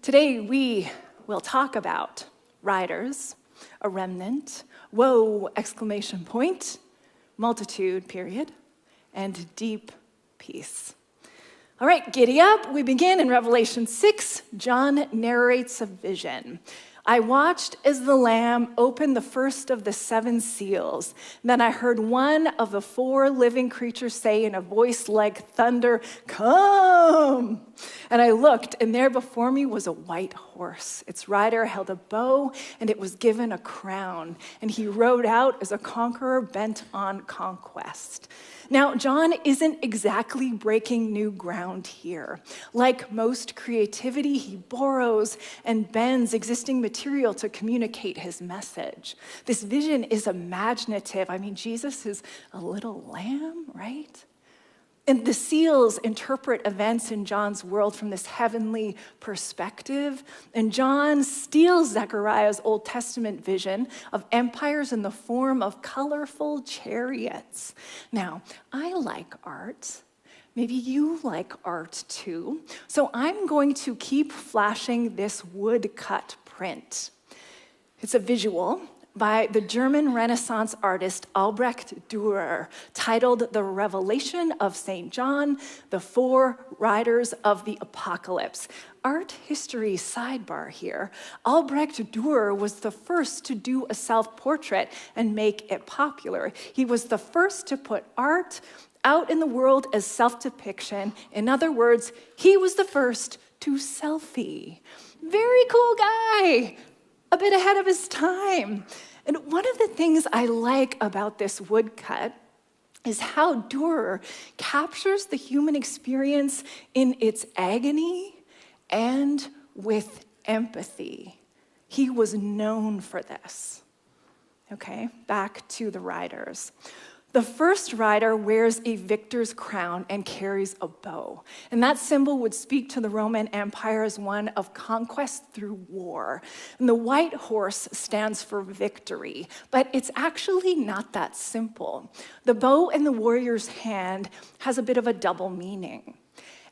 Today we will talk about riders, a remnant, woe, exclamation point, multitude, period, and deep peace. All right, giddy up. We begin in Revelation 6. John narrates a vision. I watched as the Lamb opened the first of the 7 seals. Then I heard one of the 4 living creatures say in a voice like thunder, "Come!" And I looked, and there before me was a white horse. Its rider held a bow, and it was given a crown. And he rode out as a conqueror bent on conquest. Now, John isn't exactly breaking new ground here. Like most creativity, he borrows and bends existing material to communicate his message. This vision is imaginative. I mean, Jesus is a little lamb, right? And the seals interpret events in John's world from this heavenly perspective. And John steals Zechariah's Old Testament vision of empires in the form of colorful chariots. Now, I like art. Maybe you like art too. So I'm going to keep flashing this woodcut print. It's a visual by the German Renaissance artist Albrecht Dürer, titled The Revelation of St. John, the 4 Riders of the Apocalypse. Art history sidebar here. Albrecht Dürer was the first to do a self-portrait and make it popular. He was the first to put art out in the world as self-depiction. In other words, he was the first to selfie. Very cool guy. A bit ahead of his time. And one of the things I like about this woodcut is how Dürer captures the human experience in its agony and with empathy. He was known for this. Okay, back to the riders. The first rider wears a victor's crown and carries a bow. And that symbol would speak to the Roman Empire as one of conquest through war. And the white horse stands for victory, but it's actually not that simple. The bow in the warrior's hand has a bit of a double meaning.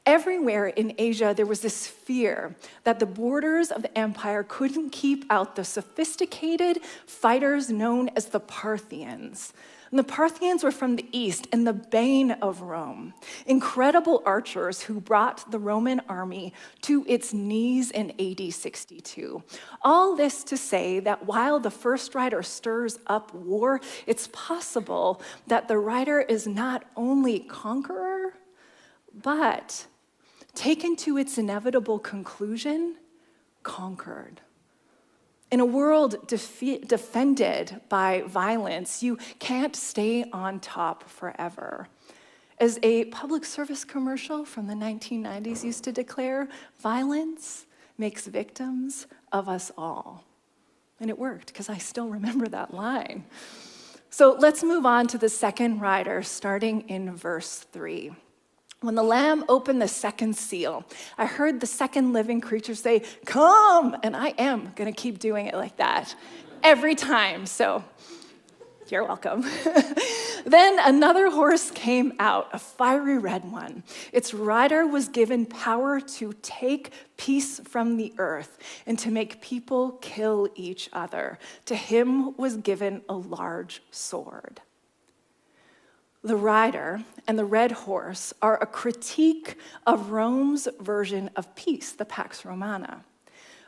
Everywhere in Asia, there was this fear that the borders of the empire couldn't keep out the sophisticated fighters known as the Parthians. And the Parthians were from the east and the bane of Rome, incredible archers who brought the Roman army to its knees in AD 62. All this to say that while the first rider stirs up war, it's possible that the rider is not only conqueror, but taken to its inevitable conclusion, conquered. In a world defended by violence, you can't stay on top forever. As a public service commercial from the 1990s used to declare, violence makes victims of us all. And it worked, because I still remember that line. So let's move on to the second rider, starting in verse 3. When the Lamb opened the second seal, I heard the second living creature say, "Come!" And I am going to keep doing it like that every time, so you're welcome. Then another horse came out, a fiery red one. Its rider was given power to take peace from the earth and to make people kill each other. To him was given a large sword. The rider and the red horse are a critique of Rome's version of peace, the Pax Romana.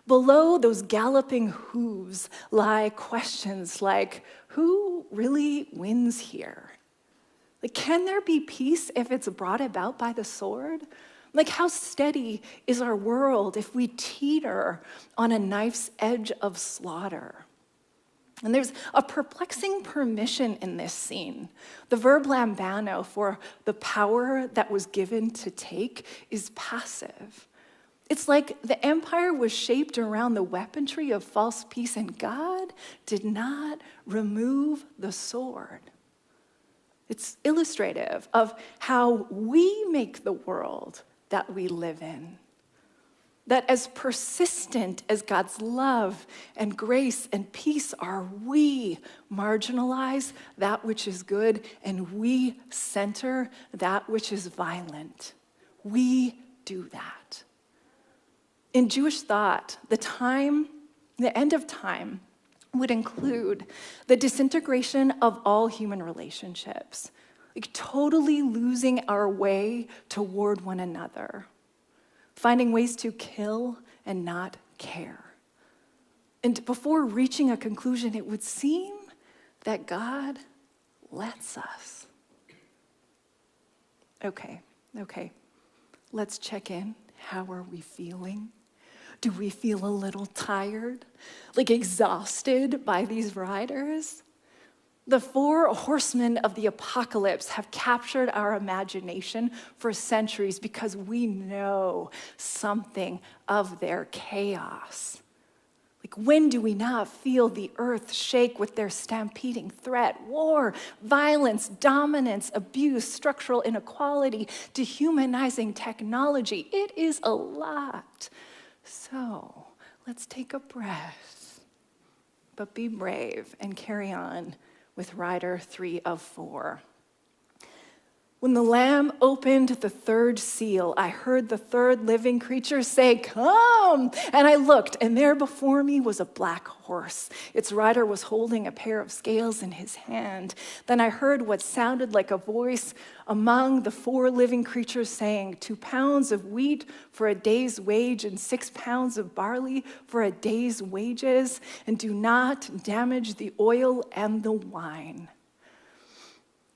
Below those galloping hooves lie questions like, who really wins here? Like, can there be peace if it's brought about by the sword? Like, how steady is our world if we teeter on a knife's edge of slaughter? And there's a perplexing permission in this scene. The verb lambano for the power that was given to take is passive. It's like the empire was shaped around the weaponry of false peace, and God did not remove the sword. It's illustrative of how we make the world that we live in. That as persistent as God's love and grace and peace are, we marginalize that which is good and we center that which is violent. We do that. In Jewish thought, the end of time would include the disintegration of all human relationships, like totally losing our way toward one another, finding ways to kill and not care. And before reaching a conclusion, it would seem that God lets us. Okay, let's check in. How are we feeling? Do we feel a little tired, like exhausted by these riders? The 4 horsemen of the apocalypse have captured our imagination for centuries because we know something of their chaos. Like, when do we not feel the earth shake with their stampeding threat? War, violence, dominance, abuse, structural inequality, dehumanizing technology. It is a lot. So let's take a breath, but be brave and carry on with rider 3 of 4. When the Lamb opened the 3rd seal, I heard the 3rd living creature say, "Come!" And I looked, and there before me was a black horse. Its rider was holding a pair of scales in his hand. Then I heard what sounded like a voice among the 4 living creatures saying, 2 pounds of wheat for a day's wage and 6 pounds of barley for a day's wages, and do not damage the oil and the wine.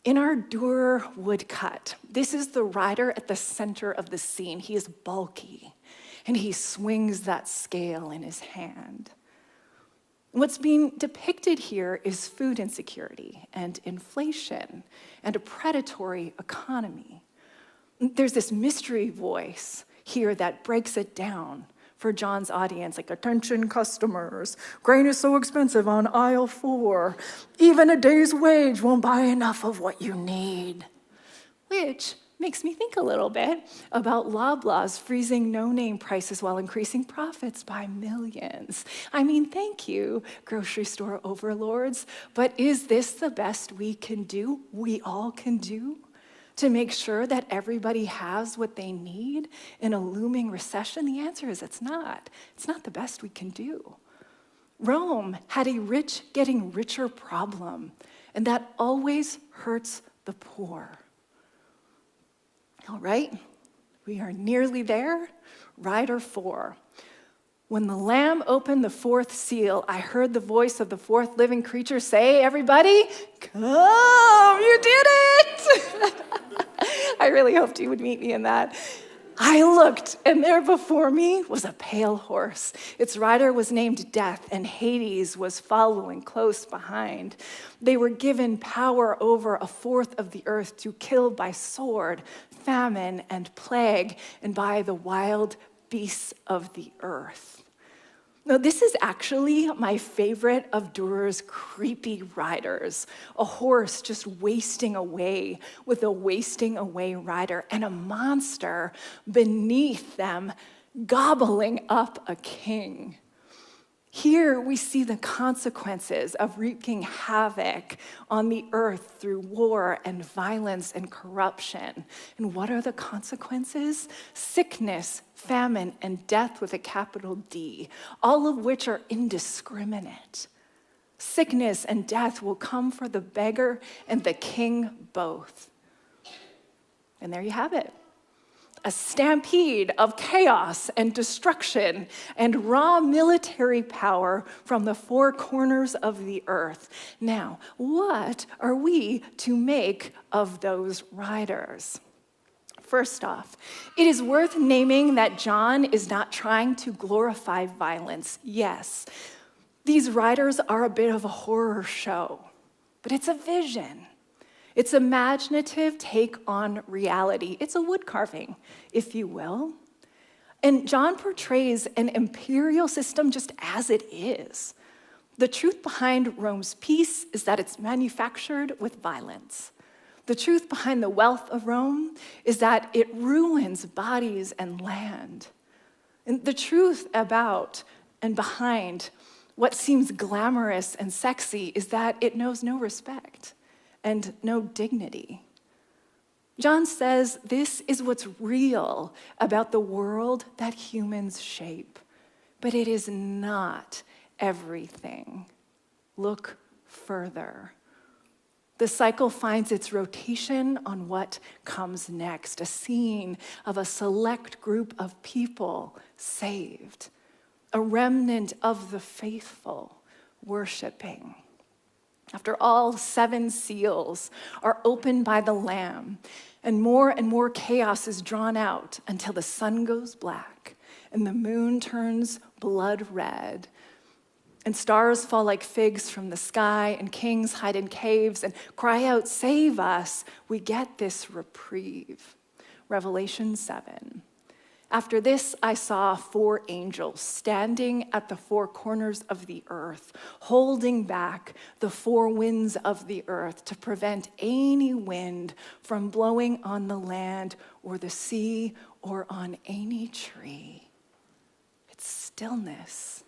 In our Dur woodcut, this is the rider at the center of the scene. He is bulky, and he swings that scale in his hand. What's being depicted here is food insecurity and inflation and a predatory economy. There's this mystery voice here that breaks it down for John's audience, like, "Attention customers, grain is so expensive on aisle 4. Even a day's wage won't buy enough of what you need." Which makes me think a little bit about Loblaws freezing no-name prices while increasing profits by millions. I mean, thank you, grocery store overlords, but is this the best we all can do? To make sure that everybody has what they need in a looming recession? The answer is it's not. It's not the best we can do. Rome had a rich getting richer problem, and that always hurts the poor. All right, we are nearly there. Rider 4. When the Lamb opened the 4th seal, I heard the voice of the 4th living creature say, "Everybody, come, you did it!" I really hoped you would meet me in that. I looked, and there before me was a pale horse. Its rider was named Death, and Hades was following close behind. They were given power over 1/4 of the earth to kill by sword, famine, and plague, and by the wild beasts of the earth. Now, this is actually my favorite of Durer's creepy riders. A horse just wasting away with a wasting away rider, and a monster beneath them gobbling up a king. Here we see the consequences of wreaking havoc on the earth through war and violence and corruption. And what are the consequences? Sickness, famine, and death with a capital D, all of which are indiscriminate. Sickness and death will come for the beggar and the king both. And there you have it. A stampede of chaos and destruction and raw military power from the 4 corners of the earth. Now, what are we to make of those riders? First off, it is worth naming that John is not trying to glorify violence. Yes, these riders are a bit of a horror show, but it's a vision. It's an imaginative take on reality. It's a wood carving, if you will. And John portrays an imperial system just as it is. The truth behind Rome's peace is that it's manufactured with violence. The truth behind the wealth of Rome is that it ruins bodies and land. And the truth about and behind what seems glamorous and sexy is that it knows no respect and no dignity. John says this is what's real about the world that humans shape, but it is not everything. Look further. The cycle finds its rotation on what comes next, a scene of a select group of people saved, a remnant of the faithful worshiping. After all 7 seals are opened by the Lamb, and more chaos is drawn out until the sun goes black and the moon turns blood red, and stars fall like figs from the sky, and kings hide in caves and cry out, "Save us," we get this reprieve. Revelation 7. After this, I saw 4 angels standing at the 4 corners of the earth, holding back the 4 winds of the earth to prevent any wind from blowing on the land or the sea or on any tree. It's stillness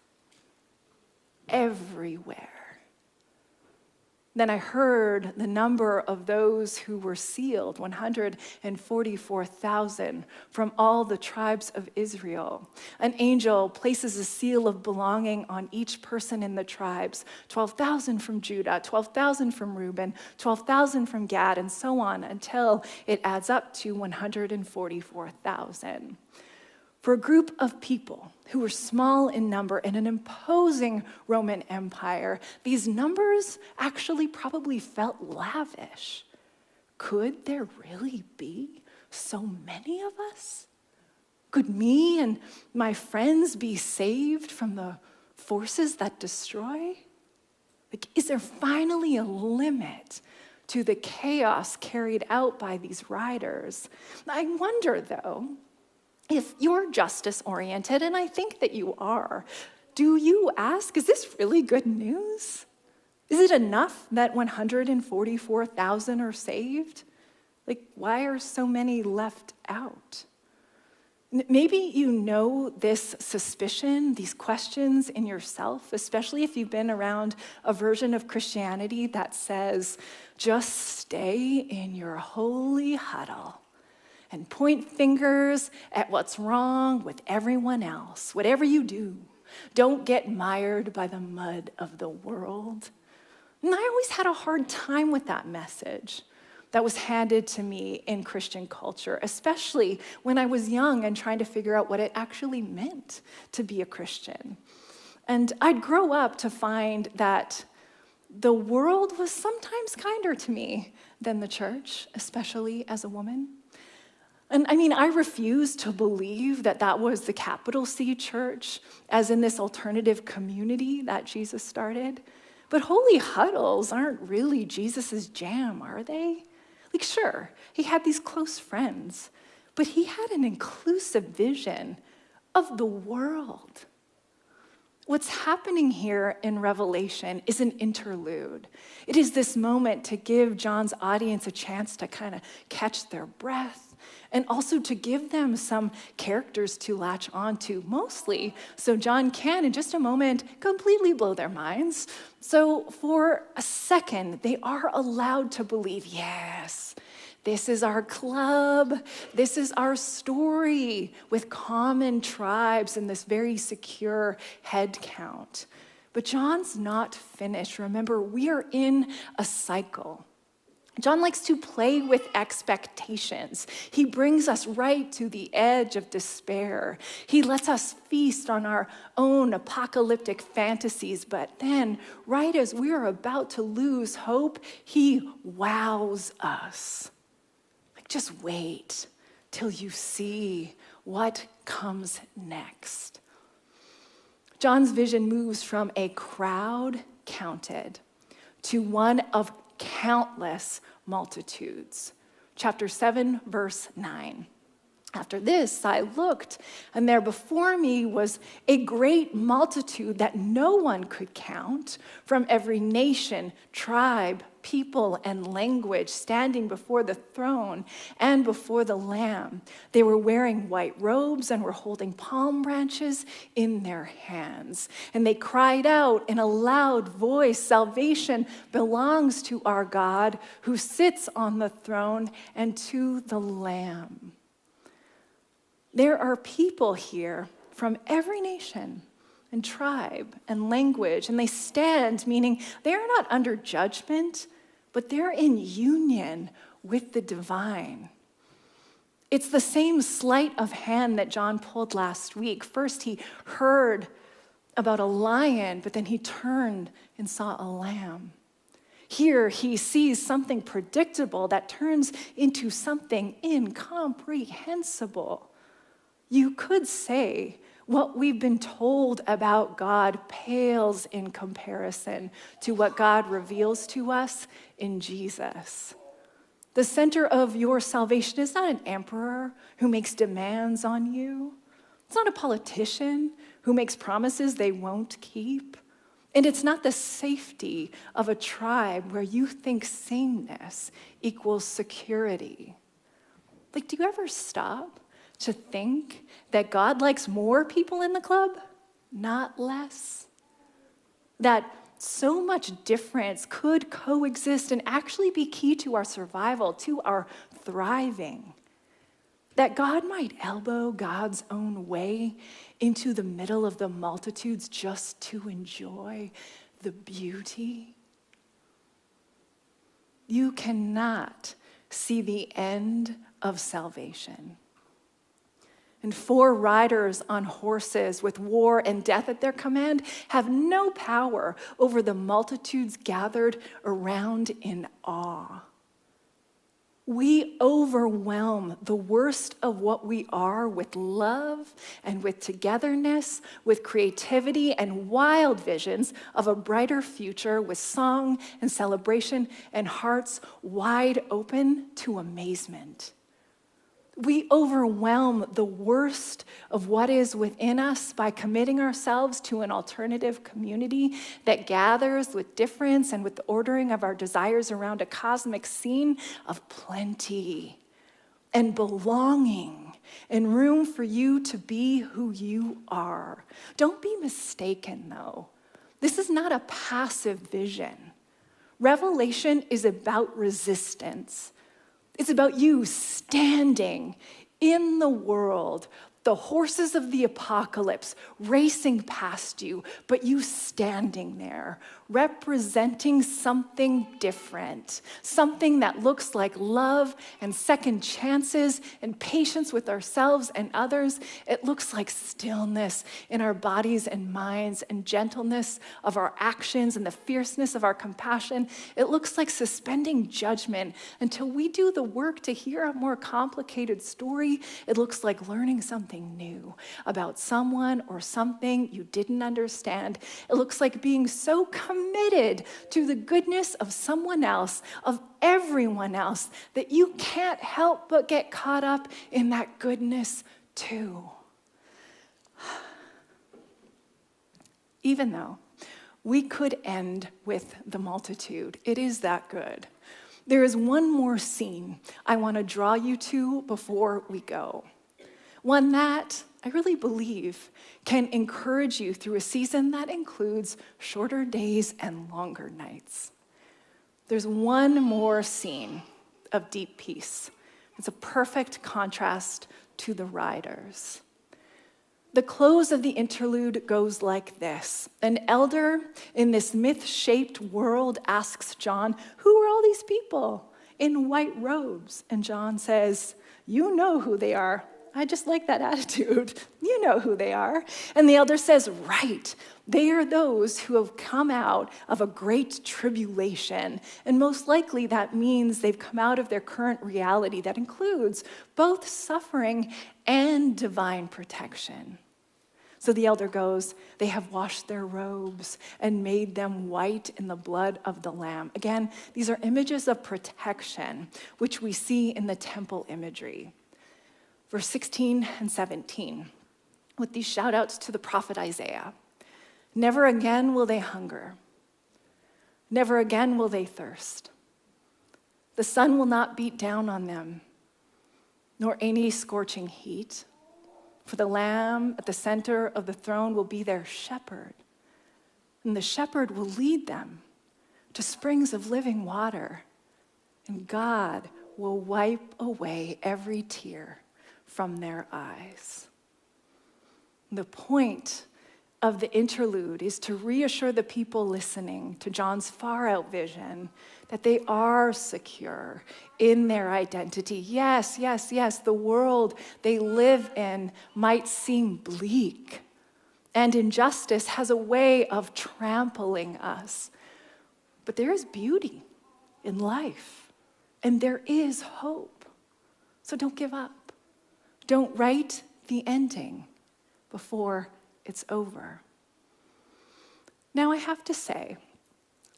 everywhere. Then I heard the number of those who were sealed, 144,000 from all the tribes of Israel. An angel places a seal of belonging on each person in the tribes, 12,000 from Judah, 12,000 from Reuben, 12,000 from Gad, and so on until it adds up to 144,000. For a group of people who were small in number in an imposing Roman Empire, these numbers actually probably felt lavish. Could there really be so many of us? Could me and my friends be saved from the forces that destroy? Is there finally a limit to the chaos carried out by these riders? I wonder, though, if you're justice-oriented, and I think that you are, do you ask, is this really good news? Is it enough that 144,000 are saved? Why are so many left out? Maybe you know this suspicion, these questions in yourself, especially if you've been around a version of Christianity that says, just stay in your holy huddle and point fingers at what's wrong with everyone else. Whatever you do, don't get mired by the mud of the world. And I always had a hard time with that message that was handed to me in Christian culture, especially when I was young and trying to figure out what it actually meant to be a Christian. And I'd grow up to find that the world was sometimes kinder to me than the church, especially as a woman. And I refuse to believe that that was the capital C church, as in this alternative community that Jesus started. But holy huddles aren't really Jesus's jam, are they? Sure, he had these close friends, but he had an inclusive vision of the world. What's happening here in Revelation is an interlude. It is this moment to give John's audience a chance to kind of catch their breath, and also to give them some characters to latch onto, mostly so John can, in just a moment, completely blow their minds. So for a second, they are allowed to believe, yes, this is our club, this is our story with common tribes and this very secure head count. But John's not finished. Remember, we are in a cycle. John likes to play with expectations. He brings us right to the edge of despair. He lets us feast on our own apocalyptic fantasies, but then, right as we are about to lose hope, he wows us. Just wait till you see what comes next. John's vision moves from a crowd counted to one of countless multitudes. Chapter 7, verse 9. After this, I looked, and there before me was a great multitude that no one could count, from every nation, tribe, people, and language, standing before the throne and before the Lamb. They were wearing white robes and were holding palm branches in their hands. And they cried out in a loud voice, "Salvation belongs to our God who sits on the throne and to the Lamb." There are people here from every nation and tribe and language, and they stand, meaning they are not under judgment, but they're in union with the divine. It's the same sleight of hand that John pulled last week. First, he heard about a lion, but then he turned and saw a lamb. Here, he sees something predictable that turns into something incomprehensible. You could say what we've been told about God pales in comparison to what God reveals to us in Jesus. The center of your salvation is not an emperor who makes demands on you. It's not a politician who makes promises they won't keep. And it's not the safety of a tribe where you think sameness equals security. Like, do you ever stop to think that God likes more people in the club, not less? That so much difference could coexist and actually be key to our survival, to our thriving. That God might elbow God's own way into the middle of the multitudes just to enjoy the beauty. You cannot see the end of salvation. And 4 riders on horses with war and death at their command have no power over the multitudes gathered around in awe. We overwhelm the worst of what we are with love and with togetherness, with creativity and wild visions of a brighter future, with song and celebration and hearts wide open to amazement. We overwhelm the worst of what is within us by committing ourselves to an alternative community that gathers with difference and with the ordering of our desires around a cosmic scene of plenty and belonging and room for you to be who you are. Don't be mistaken, though. This is not a passive vision. Revelation is about resistance. It's about you standing in the world, the horses of the apocalypse racing past you, but you standing there, representing something different, something that looks like love and second chances and patience with ourselves and others. It looks like stillness in our bodies and minds and gentleness of our actions and the fierceness of our compassion. It looks like suspending judgment until we do the work to hear a more complicated story. It looks like learning something new about someone or something you didn't understand. It looks like being so committed to the goodness of someone else, of everyone else, that you can't help but get caught up in that goodness too. Even though we could end with the multitude, it is that good. There is one more scene I want to draw you to before we go. One that I really believe can encourage you through a season that includes shorter days and longer nights. There's one more scene of deep peace. It's a perfect contrast to the riders. The close of the interlude goes like this. An elder in this myth-shaped world asks John, "Who are all these people in white robes?" And John says, "You know who they are." I just like that attitude. You know who they are. And the elder says, "Right, they are those who have come out of a great tribulation. And most likely that means they've come out of their current reality that includes both suffering and divine protection." So the elder goes, "They have washed their robes and made them white in the blood of the Lamb." Again, these are images of protection, which we see in the temple imagery. verse 16 and 17, with these shout outs to the prophet Isaiah. Never again will they hunger. Never again will they thirst. The sun will not beat down on them, nor any scorching heat. For the Lamb at the center of the throne will be their shepherd, and the shepherd will lead them to springs of living water, and God will wipe away every tear from their eyes. The point of the interlude is to reassure the people listening to John's far-out vision that they are secure in their identity. Yes, yes, yes, the world they live in might seem bleak, and injustice has a way of trampling us. But there is beauty in life, and there is hope. So don't give up. Don't write the ending before it's over. Now, I have to say,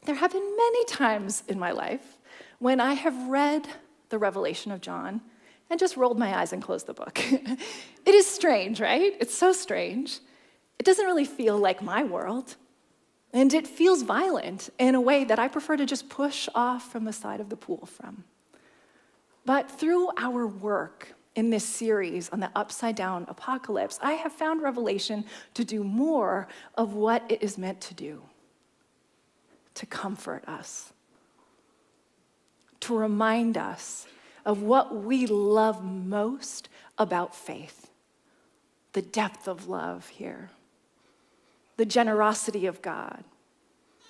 there have been many times in my life when I have read the Revelation of John and just rolled my eyes and closed the book. It is strange, right? It's so strange. It doesn't really feel like my world. And it feels violent in a way that I prefer to just push off from the side of the pool from. But through our work in this series on the upside down apocalypse, I have found Revelation to do more of what it is meant to do: to comfort us, to remind us of what we love most about faith, the depth of love here, the generosity of God,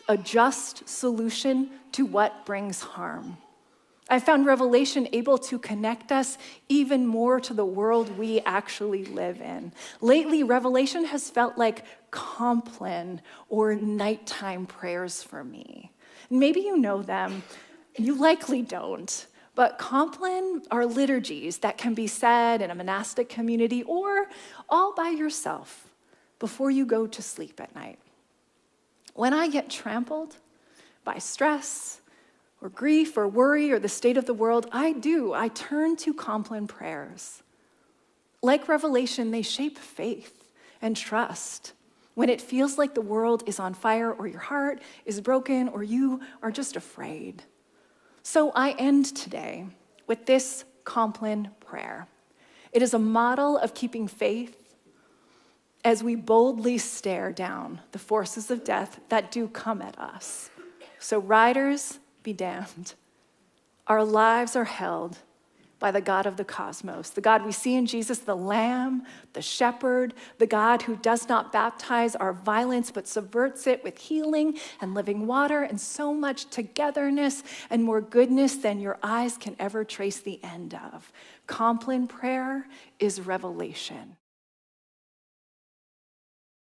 a just solution to what brings harm. I found Revelation able to connect us even more to the world we actually live in. Lately, Revelation has felt like Compline or nighttime prayers for me. Maybe you know them, you likely don't, but Compline are liturgies that can be said in a monastic community or all by yourself before you go to sleep at night. When I get trampled by stress, or grief, or worry, or the state of the world, I turn to Compline prayers. Like Revelation, they shape faith and trust when it feels like the world is on fire, or your heart is broken, or you are just afraid. So I end today with this Compline prayer. It is a model of keeping faith as we boldly stare down the forces of death that do come at us. So riders, be damned. Our lives are held by the God of the cosmos, the God we see in Jesus, the Lamb, the Shepherd, the God who does not baptize our violence but subverts it with healing and living water and so much togetherness and more goodness than your eyes can ever trace the end of. Compline prayer is revelation.